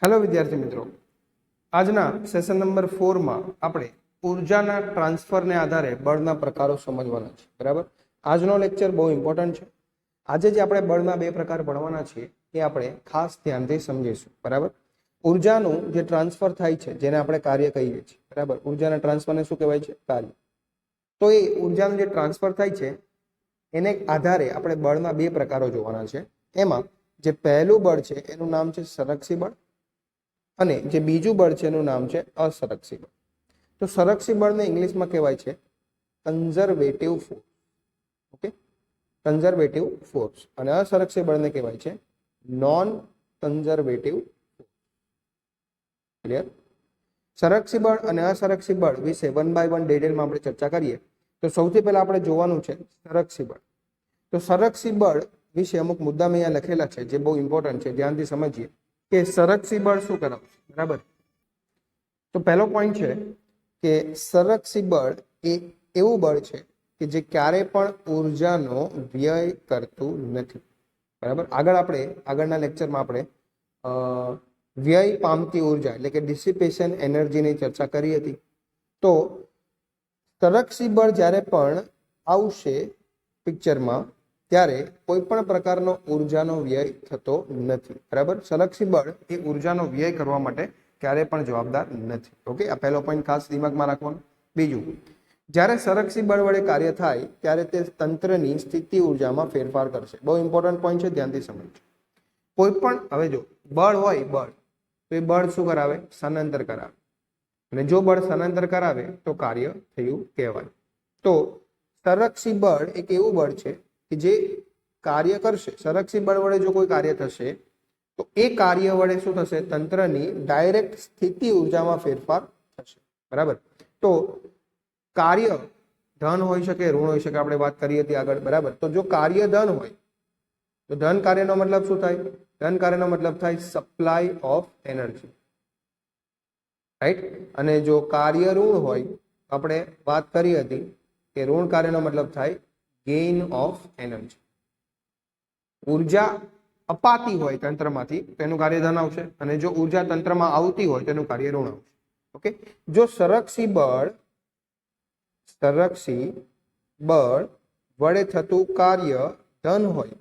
Hello विद्यार्थी मित्रों, आजना session number 4 में આપણે ऊर्जाના ટ્રાન્સફરને આધારે બળના પ્રકારો સમજવાના છે। બરાબર, આજનો લેક્ચર બહુ ઇમ્પોર્ટન્ટ છે। આજે જે આપણે બળના બે પ્રકાર ભણવાના છે એ આપણે ખાસ ધ્યાનથી સમજીશું। બરાબર, ઊર્જાનું જે ટ્રાન્સફર થાય છે જેને આપણે કાર્ય કહીએ છીએ। બરાબર, ઊર્જાના ટ્રાન્સફરને શું કહેવાય છે? કાર્ય। તો એ ઊર્જાનું જે ટ્રાન્સફર થાય છે એને આધારે આપણે બળના બે પ્રકારો જોવાના છે। એમાં જે પહેલું બળ છે એનું નામ છે સંરક્ષી બળ અને જે બીજું બળ છે એનું નામ છે અસંરક્ષી બળ। તો સંરક્ષી બળને ઇંગ્લિશમાં કહેવાય છે conservative force. Okay, conservative force. અને અસંરક્ષી બળને કહેવાય છે નોન કન્ઝર્વેટિવ ફોર્સ। ક્લિયર? સંરક્ષી બળ અને અસંરક્ષી બળ વિશે વન બાય વન ડિટેલમાં આપણે ચર્ચા કરીએ તો સૌથી પહેલા આપણે જોવાનું છે સંરક્ષી બળ। તો સંરક્ષી બળ વિશે અમુક મુદ્દા મેં અહીંયા લખેલા છે જે બહુ ઇમ્પોર્ટન્ટ છે, ધ્યાનથી સમજીએ કે સંરક્ષી બળ શું કરાવશે। બરાબર, તો પહેલો પોઈન્ટ છે કે સંરક્ષી બળ એ એવું બળ છે કે જે ક્યારે પણ ઊર્જાનો વ્યય કરતું નથી। બરાબર, આગળના લેક્ચરમાં આપણે વ્યય પામતી ઊર્જા એટલે કે ડિસિપેશન એનર્જીની ચર્ચા કરી હતી। તો સંરક્ષી બળ જ્યારે પણ આવશે પિક્ચરમાં ત્યારે કોઈ પણ પ્રકારનો ઊર્જાનો વ્યય થતો નથી। બરાબર, સંરક્ષી બળ એ ઊર્જાનો વ્યય કરવા માટે ક્યારે પણ જવાબદાર નથી। ઓકે, આ પહેલો પોઈન્ટ ખાસ દિમાગમાં રાખવાનો। બીજું, જ્યારે સંરક્ષી બળ વડે કાર્ય થાય ત્યારે તે તંત્રની સ્થિતિ ઊર્જામાં ફેરફાર કરશે। બહુ ઇમ્પોર્ટન્ટ પોઈન્ટ છે, ધ્યાનથી સમજો। કોઈ પણ હવે જો બળ હોય બળ તો એ બળ શું કરાવે? સ્થાનાંતર કરાવે। અને જો બળ સ્થાનાંતર કરાવે તો કાર્ય થયું કહેવાય। તો સંરક્ષી બળ એક એવું બળ છે કે જે કાર્ય કરશે। સંરક્ષી બળ વડે જો કોઈ કાર્ય થશે તો એ કાર્ય વડે શું થશે? તંત્રની ડાયરેક્ટ સ્થિતિ ઊર્જામાં ફેરફાર થશે। બરાબર, તો કાર્ય ધન હોઈ શકે, ઋણ હોઈ શકે, આપણે વાત કરી હતી આગળ। બરાબર, તો જો કાર્ય ધન હોય તો ધન કાર્યનો મતલબ શું થાય? ધન કાર્યનો મતલબ થાય સપ્લાય ઓફ એનર્જી, રાઈટ। અને જો કાર્ય ઋણ હોય તો આપણે વાત કરી હતી કે ઋણ કાર્યનો મતલબ થાય ગેઇન ઓફ એનર્જી। ઉર્જા અપાતી હોય તંત્રમાંથી તો એનું કાર્ય ધન આવશે અને જો ઉર્જા તંત્રમાં આવતી હોય તો એનું કાર્ય ઋણ આવશે। ઓકે, જો સંરક્ષી બળ વડે થતું કાર્ય ધન હોય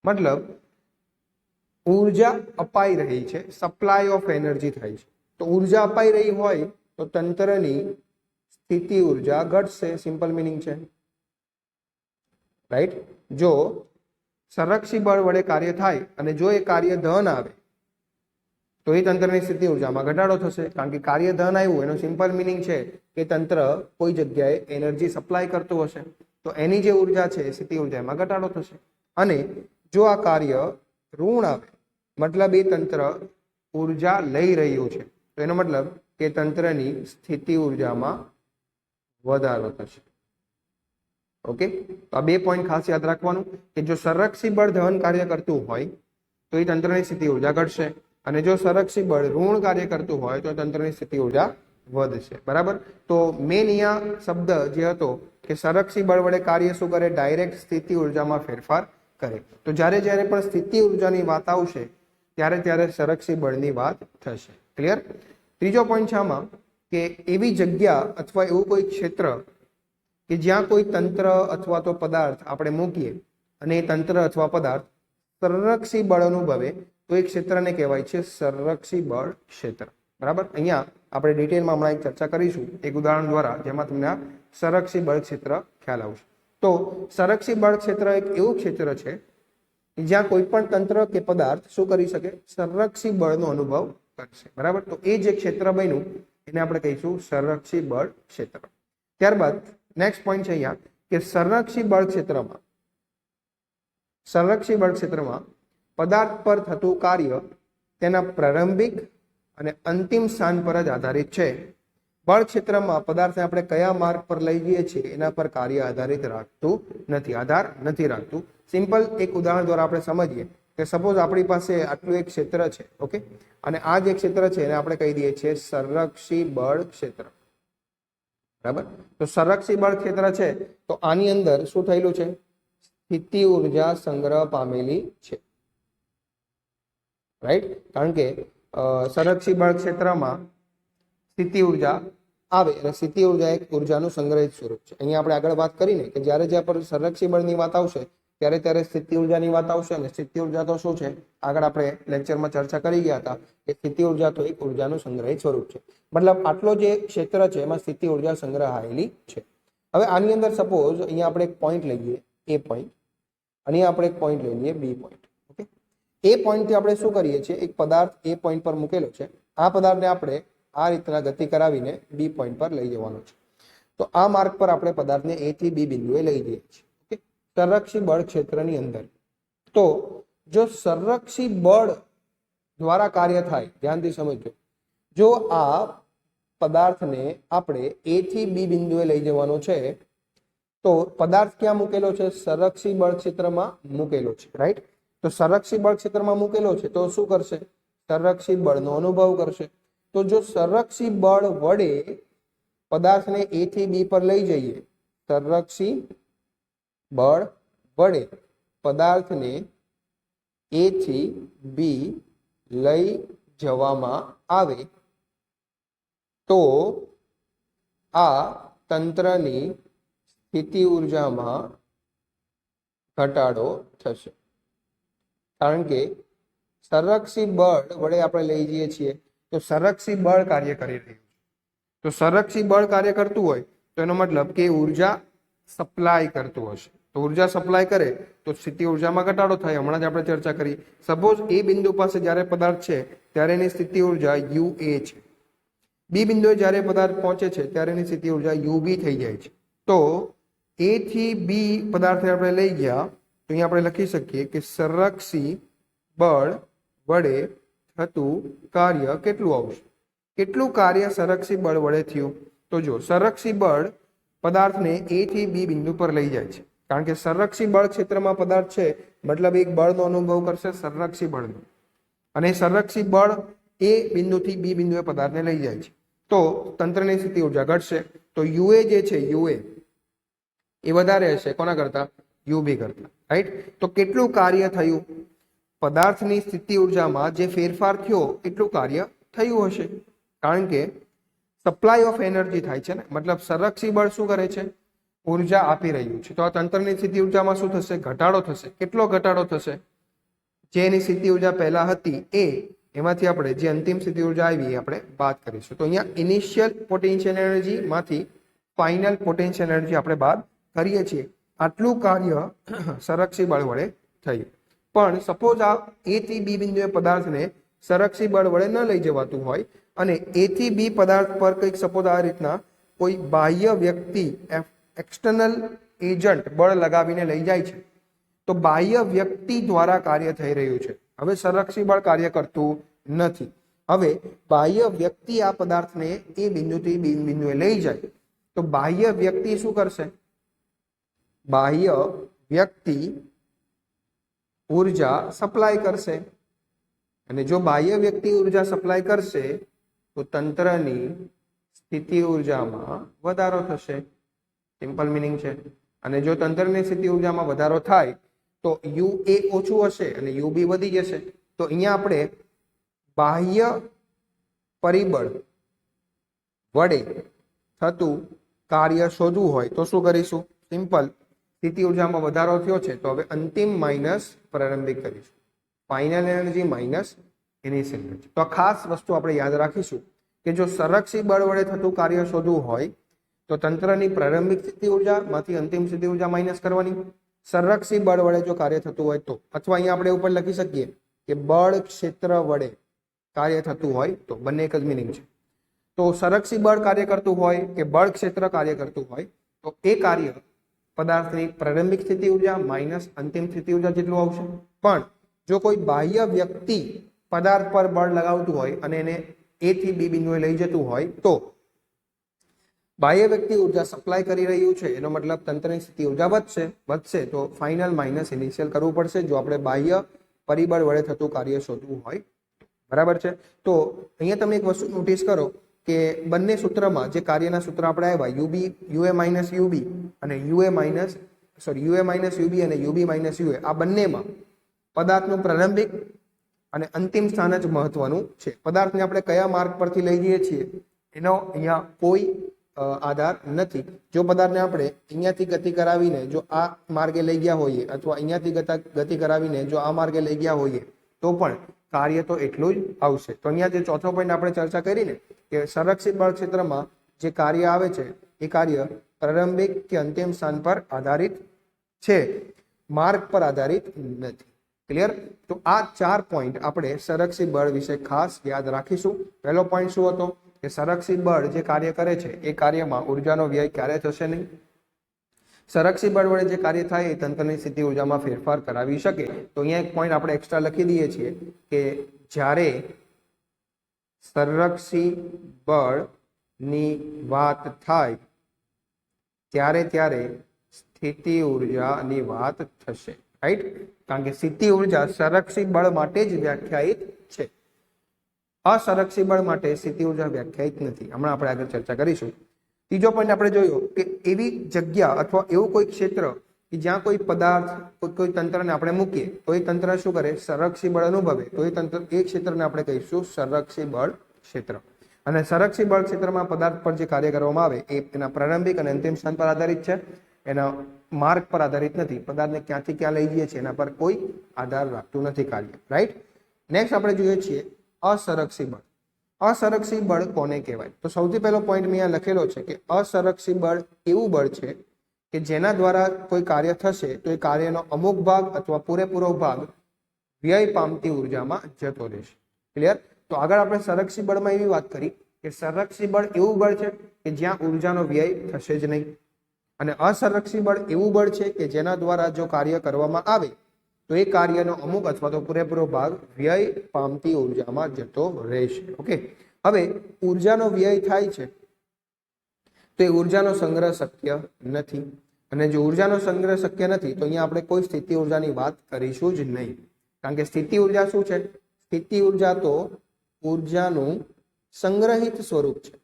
મતલબ ઉર્જા અપાઈ રહી છે, સપ્લાય ઓફ એનર્જી થાય છે। તો ઉર્જા અપાઈ રહી હોય તો તંત્રની સ્થિતિ ઉર્જા ઘટશે, સિમ્પલ મિનિંગ છે, રાઈટ। જો સંરક્ષી બળ વડે કાર્ય થાય અને જો એ કાર્ય ધન આવે તો એ તંત્રની સ્થિતિ ઉર્જામાં ઘટાડો થશે, કારણ કે કાર્ય ધન આવ્યું એનો સિમ્પલ મિનિંગ છે કે તંત્ર કોઈ જગ્યાએ એનર્જી સપ્લાય કરતું હશે તો એની જે ઉર્જા છે સ્થિતિ ઉર્જામાં ઘટાડો થશે। અને જો આ કાર્ય ઋણ આવે મતલબ એ તંત્ર ઉર્જા લઈ રહ્યું છે તો એનો મતલબ કે તંત્રની સ્થિતિ ઉર્જામાં વધારો થશે। ઓકે, તો આ બે પોઈન્ટ ખાસ યાદ રાખવાનું કે જો સંરક્ષી બળ ધન કાર્ય કરતું હોય તો એ તંત્રની સ્થિતિ ઉર્જા ઘટશે અને જો સંરક્ષી બળ ઋણ કાર્ય કરતું હોય તો તંત્રની સ્થિતિ ઉર્જા વધશે। બરાબર, તો મેન અહીંયા શબ્દ જે હતો કે સંરક્ષી બળ વડે કાર્ય શું કરે? ડાયરેક્ટ સ્થિતિ ઉર્જામાં ફેરફાર કરે। તો જ્યારે પણ સ્થિતિ ઉર્જાની વાત આવશે ત્યારે સંરક્ષી બળની વાત થશે। ક્લિયર? ત્રીજો પોઈન્ટ છે આમાં કે એવી જગ્યા અથવા એવું કોઈ ક્ષેત્ર કે જ્યાં કોઈ તંત્ર અથવા તો પદાર્થ આપણે મૂકીએ અને એ તંત્ર અથવા પદાર્થ સંરક્ષી બળ અનુભવે તો એ ક્ષેત્રને કહેવાય છે સંરક્ષી બળ ક્ષેત્ર। બરાબર, અહીંયા આપણે ડિટેલમાં હમણાં એક ચર્ચા કરીશું એક ઉદાહરણ દ્વારા જેમાં તમને આ સંરક્ષી બળ ક્ષેત્ર ખ્યાલ આવશે। તો સંરક્ષી બળ ક્ષેત્ર એક એવું ક્ષેત્ર છે જ્યાં કોઈ પણ તંત્ર કે પદાર્થ શું કરી શકે? સંરક્ષી બળનો અનુભવ કરશે। બરાબર, તો એ જે ક્ષેત્ર બન્યું એને આપણે કહીશું સંરક્ષી બળ ક્ષેત્ર। ત્યારબાદ નેક્સ્ટ પોઈન્ટ છે અહીંયા કે સંરક્ષી બળ ક્ષેત્રમાં પદાર્થ પર થતું કાર્ય તેના પ્રારંભિક અને અંતિમ સ્થાન પર જ આધારિત છે। બળ ક્ષેત્રમાં પદાર્થને આપણે કયા માર્ગ પર લઈ જઈએ છીએ એના પર કાર્ય આધાર નથી રાખતું। સિમ્પલ એક ઉદાહરણ દ્વારા આપણે સમજીએ કે સપોઝ આપણી પાસે આટલું એક ક્ષેત્ર છે, ઓકે, અને આ જે ક્ષેત્ર છે એને આપણે કહી દઈએ છીએ સંરક્ષી બળ ક્ષેત્ર। બરાબર, તો સંરક્ષી બળ ક્ષેત્ર છે તો આની અંદર શું થયેલું છે? સ્થિતિ ઉર્જા સંગ્રહ પામેલી છે, રાઈટ। કારણ કે સંરક્ષી બળ ક્ષેત્રમાં સ્થિતિ ઉર્જા આવે અને સ્થિતિ ઉર્જા એક ઉર્જાનું સંગ્રહિત સ્વરૂપ છે. અહીંયા આપણે આગળ વાત કરીને કે જ્યારે જ્યાં પર સંરક્ષી બળની વાત આવશે ત્યારે ત્યારે સ્થિતિ ઉર્જાની વાત આવશે. અને સ્થિતિ ઉર્જા તો શું છે, આગળ આપણે લેક્ચરમાં ચર્ચા કરી ગયા હતા કે સ્થિતિ ઉર્જા તો એક ઉર્જાનું સંગ્રહિત સ્વરૂપ છે. મતલબ આટલો જે ક્ષેત્ર છે એમાં સ્થિતિ ઉર્જા સંગ્રહાયેલી છે. હવે આની અંદર સપોઝ અહીંયા આપણે એક પોઈન્ટ લઈએ એ પોઈન્ટ, અહીંયા આપણે એક પોઈન્ટ લઈ લઈએ બી પોઈન્ટ. ઓકે, એ પોઈન્ટથી આપણે શું કરીએ છીએ, એક પદાર્થ એ પોઈન્ટ પર મૂકેલો છે. આ પદાર્થને આપણે આ રીતના ગતિ કરાવીને બી પોઈન્ટ પર લઈ જવાનો છે. તો આ માર્ગ પર આપણે પદાર્થને એ થી બી બિંદુએ લઈ જઈએ છીએ. ઓકે, સંરક્ષી બળ ક્ષેત્રની અંદર. તો જો સંરક્ષી બળ દ્વારા કાર્ય થાય, ધ્યાનથી સમજજો, જો આ પદાર્થને આપણે એ થી બી બિંદુએ લઈ જવાનો છે તો પદાર્થ ક્યાં મૂકેલો છે, સંરક્ષી બળ ક્ષેત્રમાં મૂકેલો છે, રાઈટ. તો સંરક્ષી બળ ક્ષેત્રમાં મૂકેલો છે તો શું કરશે, સંરક્ષી બળનો અનુભવ કરશે. તો જો સંરક્ષી બળ વડે પદાર્થને એ થી બી પર લઈ જઈએ, સંરક્ષી બળ વડે પદાર્થને એ થી બી લઈ જવામાં આવે તો આ તંત્રની સ્થિતિ ઉર્જામાં ઘટાડો થશે. કારણ કે સંરક્ષી બળ વડે આપણે લઈ જઈએ છીએ તો સંરક્ષી બળ કાર્ય કરી રહ્યું છે. તો સંરક્ષી બળ કાર્ય કરતું હોય તો એનો મતલબ કે ઉર્જા સપ્લાય કરતું હશે. તો ઉર્જા સપ્લાય કરે તો સ્થિતિ ઉર્જામાં ઘટાડો થાય. હમણાં જ આપણે ચર્ચા કરી. સપોઝ એ બિંદુ પાસે જ્યારે પદાર્થ છે ત્યારે એની સ્થિતિ ઉર્જા યુ એ છે. બી બિંદુએ જ્યારે પદાર્થ પહોંચે છે ત્યારે એની સ્થિતિ ઉર્જા યુ બી થઈ જાય છે. તો એ થી બી પદાર્થને આપણે લઈ ગયા તો અહીંયા આપણે લખી શકીએ કે સંરક્ષી બળ વડે થતું કાર્ય કેટલું આવશે. કેટલું કાર્ય સંરક્ષી બળ વડે થયું, તો જો સંરક્ષી બળ પદાર્થને એ થી બી બિંદુ પર લઈ જાય છે. કારણ કે સંરક્ષી બળ ક્ષેત્રમાં પદાર્થ છે મતલબ એક બળનો અનુભવ કરશે, સંરક્ષી બળનો. અને સંરક્ષી બળ એ બિંદુથી બી બિંદુએ પદાર્થને લઈ જાય છે તો તંત્રની સ્થિતિ ઉર્જા ઘટશે. તો યુએ જે છે, યુએ એ વધારે હશે કોના કરતા, યુબી કરતા, રાઈટ. તો કેટલું કાર્ય થયું, પદાર્થની સ્થિતિ ઉર્જામાં જે ફેરફાર થયો એટલું કાર્ય થયું હશે. કારણ કે સપ્લાય ઓફ એનર્જી થાય છે ને, મતલબ સંરક્ષી બળ શું કરે છે, ઉર્જા આપી રહ્યું છે. તો આ તંત્રની સ્થિતિ ઉર્જામાં શું થશે, ઘટાડો થશે. કેટલો ઘટાડો થશે, જે એની સ્થિતિ ઉર્જા પહેલા હતી એમાંથી આપણે જે અંતિમ સ્થિતિ ઉર્જા આવી એ આપણે બાદ કરીશું. તો અહીંયા ઇનિશિયલ પોટેન્શિયલ એનર્જી માંથી ફાઇનલ પોટેન્શિયલ એનર્જી આપણે બાદ કરીએ છીએ. આટલું કાર્ય સંરક્ષી બળ વડે થયું. પણ સપોઝ આ એ થી બી બિંદુએ પદાર્થને સંરક્ષી બળ વડે ન લઈ જવાતું હોય અને એ થી બી પદાર્થ પર કંઈક સપોઝ આ રીતના કોઈ બાહ્ય વ્યક્તિ એક્સટર્નલ એજન્ટ બળ લગાવીને લઈ જાય છે તો બાહ્ય વ્યક્તિ દ્વારા કાર્ય થઈ રહ્યું છે. હવે સંરક્ષી બળ કાર્ય કરતું નથી. હવે બાહ્ય વ્યક્તિ આ પદાર્થને એ બિંદુથી બી બિંદુએ લઈ જાય તો બાહ્ય વ્યક્તિ શું કરશે, બાહ્ય વ્યક્તિ ઉર્જા સપ્લાય કરશે. અને જો બાહ્ય વ્યક્તિ ઉર્જા સપ્લાય કરશે તો તંત્રની સ્થિતિ ઉર્જામાં વધારો થશે. સિમ્પલ મિનિંગ છે. અને જો તંત્રની સ્થિતિ ઉર્જામાં વધારો થાય તો યુ એ ઓછું હશે અને યુ બી વધી જશે. તો અહીંયા આપણે બાહ્ય પરિબળ વડે થતું કાર્ય શોધવું હોય તો શું કરીશું, સિમ્પલ, સ્થિતિ ઉર્જામાં વધારો થયો છે તો હવે અંતિમ માઇનસ પ્રારંભિક કરીશું, final energy minus initial energy. તો આ ખાસ વસ્તુ આપણે યાદ રાખીશું કે જો સંરક્ષી બળ વડે થતું કાર્ય શોધવું હોય તો તંત્રની પ્રારંભિક સ્થિતિ ઉર્જામાંથી અંતિમ સ્થિતિ ઉર્જા માઇનસ કરવાની. સંરક્ષી બળ વડે જો કાર્ય થતું હોય તો, અથવા અહીંયા આપણે ઉપર લખી શકીએ કે બળ ક્ષેત્ર વડે કાર્ય થતું હોય તો, બંને એક જ મિનિંગ છે. તો સંરક્ષી બળ કાર્ય કરતું હોય કે બળ ક્ષેત્ર કાર્ય કરતું હોય તો એ કાર્ય પદાર્થની પ્રારંભિક સ્થિતિ ઉર્જા માઇનસ અંતિમ સ્થિતિ ઉર્જા જેટલું આવશે. પણ જો કોઈ બાહ્ય વ્યક્તિ પદાર્થ પર બળ લગાવતું હોય અને એને એ થી બી બિંદુએ લઈ જતું હોય તો બાહ્ય વ્યક્તિ ઉર્જા સપ્લાય કરી રહ્યું છે એનો મતલબ તંત્રની સ્થિતિ ઉર્જા વધશે તો ફાઇનલ માઇનસ ઇનિશિયલ કરવું પડશે જો આપણે બાહ્ય પરિબળ વડે થતું કાર્ય શોધવું હોય. બરાબર છે. તો અહીંયા તમે એક વસ્તુ નોટિસ કરો કે બંને સૂત્રમાં જે કાર્યના સૂત્ર આપણે આવ્યા યુએ માઇનસ યુબી અને યુએ માઇનસ યુબી અને યુબી માઇનસ યુએ, આ બંનેમાં પદાર્થનું પ્રારંભિક અને અંતિમ સ્થાન જ મહત્વનું છે. પદાર્થને આપણે કયા માર્ગ પરથી લઈ જઈએ છીએ એનો અહીંયા કોઈ આધાર નથી. જો પદાર્થને આપણે અહીંયાથી ગતિ કરાવીને જો આ માર્ગે લઈ ગયા હોઈએ અથવા અહીંયાથી ગતિ કરાવીને જો આ માર્ગે લઈ ગયા હોઈએ તો પણ કાર્ય તો એટલું જ આવશે. તો અહીંયા જે ચોથો પોઈન્ટ આપણે ચર્ચા કરી ને કે સંરક્ષિત બળ ક્ષેત્રમાં જે કાર્ય આવે છે એ કાર્ય પ્રારંભિક કે અંતિમ સ્થાન પર આધારિત છે, માર્ગ પર આધારિત નથી. ક્લિયર? તો આ 4 પોઈન્ટ આપણે સંરક્ષિત બળ વિશે ખાસ યાદ રાખીશું. પહેલો પોઈન્ટ શું હતો કે સંરક્ષિત બળ જે કાર્ય કરે છે એ કાર્યમાં ઉર્જાનો વ્યય ક્યારે થશે નહીં. સંરક્ષિત બળ વડે જે કાર્ય થાય એ તંત્રની સ્થિતિ ઉર્જામાં ફેરફાર કરાવી શકે. તો અહીંયા એક પોઈન્ટ આપણે એક્સ્ટ્રા લખી દઈએ છીએ કે જ્યારે સંરક્ષિત બળની વાત થાય ત્યારે સ્થિતિ ઉર્જાની વાત થશે. રાઈટ? કારણ કે સ્થિતિ ઉર્જા સંરક્ષિત બળ માટે જ વ્યાખ્યાયિત છે, અસંરક્ષિત બળ માટે સ્થિતિ ઉર્જા વ્યાખ્યાયિત નથી. હમણાં આપણે આગળ ચર્ચા કરીશું. ત્રીજો પોઈન્ટ આપણે જોયો કે એવી જગ્યા અથવા એવું કોઈ ક્ષેત્ર કે જ્યાં કોઈ પદાર્થ કોઈ તંત્રને આપણે મૂકીએ તો એ તંત્ર શું કરે? સંરક્ષિત બળ અનુભવે. તો એ ક્ષેત્રને આપણે કહીશું સંરક્ષિત બળ ક્ષેત્ર. અને સંરક્ષિત બળ ક્ષેત્રમાં પદાર્થ પર જે કાર્ય કરવામાં આવે એ એના પ્રારંભિક અને અંતિમ સ્થાન પર આધારિત છે, એના માર્ગ પર આધારિત નથી. પદાર્થને ક્યાંથી ક્યાં લઈ જઈએ છીએ એના પર કોઈ આધાર રાખતું નથી કાર્ય. રાઈટ? નેક્સ્ટ આપણે જોઈએ છીએ અસંરક્ષિત બળ. અસંરક્ષિત બળ કોને કહેવાય? તો સૌથી પહેલો પોઈન્ટ મેં અહીંયા લખેલો છે કે અસંરક્ષિત બળ એવું બળ છે કે જેના દ્વારા કોઈ કાર્ય થશે તો એ કાર્યનો અમુક ભાગ અથવા પૂરેપૂરો ભાગ વ્યય પામતી ઉર્જામાં જતો રહેશે. ક્લિયર? તો આગળ આપણે સંરક્ષિત બળમાં એવી વાત કરી કે સંરક્ષિત બળ એવું બળ છે કે જ્યાં ઉર્જાનો વ્યય થશે જ નહીં. અને અસંરક્ષિત બળ એવું બળ છે કે જેના દ્વારા જો કાર્ય કરવામાં આવે તો એ કાર્યનો અમુક અથવા તો પૂરેપૂરો ભાગ વ્યય પામતી ઉર્જામાં જતો રહેશે. ઓકે, હવે ઉર્જાનો વ્યય થાય છે તો એ ઉર્જાનો સંગ્રહ શક્ય નથી. અને જો ઉર્જાનો સંગ્રહ શક્ય નથી તો અહીંયા આપણે કોઈ સ્થિતિ ઉર્જાની વાત કરીશું જ નહીં. કારણ કે સ્થિતિ ઉર્જા શું છે? સ્થિતિ ઉર્જા તો ઉર્જાનું સંગ્રહિત સ્વરૂપ છે.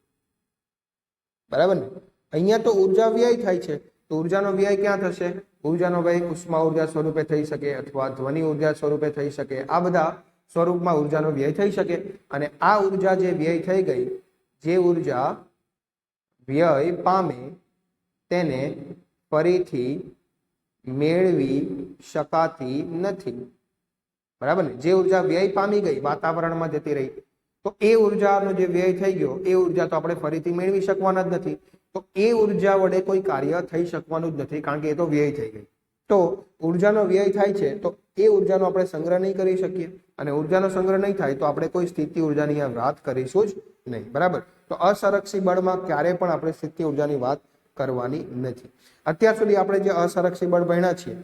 બરાબર ને? અહીંયા તો ઉર્જા વ્યય થાય છે તો ઉર્જાનો વ્યય ક્યાં થશે? ઉર્જાનો વ્યય ઉષ્મા ઉર્જા સ્વરૂપે થઈ શકે અથવા ધ્વનિ ઉર્જા સ્વરૂપે થઈ શકે. આ બધા સ્વરૂપમાં ઉર્જાનો વ્યય થઈ શકે. અને આ ઉર્જા જે વ્યય થઈ ગઈ, જે ઉર્જા વ્યય પામે તેને ફરીથી મેળવી શકાતી નથી. બરાબર ને? જે ઉર્જા વ્યય પામી ગઈ, વાતાવરણમાં જતી રહી, તો એ ઉર્જાનો જે વ્યય થઈ ગયો એ ઉર્જા તો આપણે ફરીથી મેળવી શકવાના જ નથી. તો એ ઉર્જા વડે કોઈ કાર્ય થઈ શકવાનું જ નથી કારણ કે એ તો વ્યય થઈ ગઈ. તો ઉર્જાનો વ્યય થાય છે તો એ ઉર્જાનો આપણે સંગ્રહ નહીં કરી શકીએ. અને ઉર્જાનો સંગ્રહ નહીં થાય તો આપણે કોઈ સ્થિતિ ઉર્જાની વાત કરીશું જ નહીં. બરાબર? તો અસંરક્ષિત બળમાં ક્યારે પણ આપણે સ્થિતિ ઉર્જાની વાત કરવાની નથી. અત્યાર સુધી આપણે જે અસંરક્ષિત બળ ભણ્યા છીએ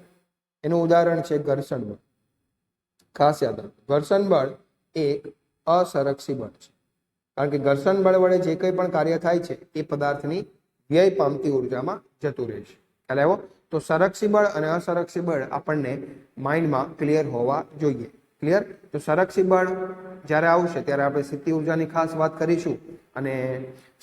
એનું ઉદાહરણ છે ઘર્ષણ બળ. ખાસ યાદ રાખો, ઘર્ષણ બળ એક અસંરક્ષિત બળ છે કારણ કે ઘર્ષણ બળ વડે જે કંઈ પણ કાર્ય થાય છે એ પદાર્થની વ્યય પામતી ઉર્જામાં જતું રહેશે. ખ્યાલ આવ્યો? તો સંરક્ષિત બળ અને અસંરક્ષિત બળ આપણને માઇન્ડમાં ક્લિયર હોવા જોઈએ. ક્લિયર? તો સંરક્ષિત બળ જ્યારે આવશે ત્યારે આપણે સ્થિતિ ઉર્જાની ખાસ વાત કરીશું. અને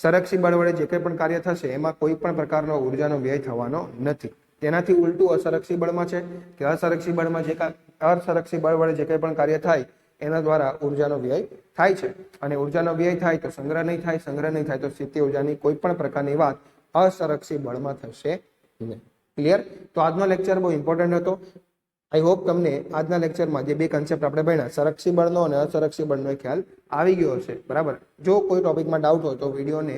સંરક્ષિત બળ વડે જે કંઈ પણ કાર્ય થશે એમાં કોઈ પણ પ્રકારનો ઉર્જાનો વ્યય થવાનો નથી. તેનાથી ઉલટું અસંરક્ષિત બળમાં છે કે અસંરક્ષિત બળમાં અસંરક્ષિત બળ વડે જે કંઈ પણ કાર્ય થાય એના દ્વારા ઉર્જાનો વ્યય થાય છે. અને ઉર્જાનો વ્યય થાય તો સંગ્રહ નહીં થાય, સંગ્રહ નહીં થાય તો સ્થિતિ ઉર્જાની કોઈ પણ પ્રકારની વાત અસંરક્ષિત બળમાં થશે નહીં. ક્લિયર? તો આજનો લેક્ચર બહુ ઇમ્પોર્ટન્ટ હતો. આઈ હોપ તમને આજના લેક્ચરમાં જે બે કન્સેપ્ટ આપણે ભણ્યા, સંરક્ષિત બળનો અને અસંરક્ષિત બળનો ખ્યાલ આવી ગયો હશે. બરાબર? જો કોઈ ટોપિકમાં ડાઉટ હોય તો વિડીયોને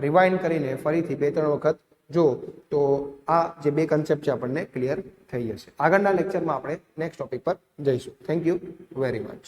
રિવાઇન્ડ કરીને ફરીથી 2-3 વખત જો તો આ જે બે કન્સેપ્ટ છે આપણને ક્લિયર થઈ જશે. આગળના લેક્ચરમાં આપણે નેક્સ્ટ ટોપિક પર જઈશું. Thank you very much.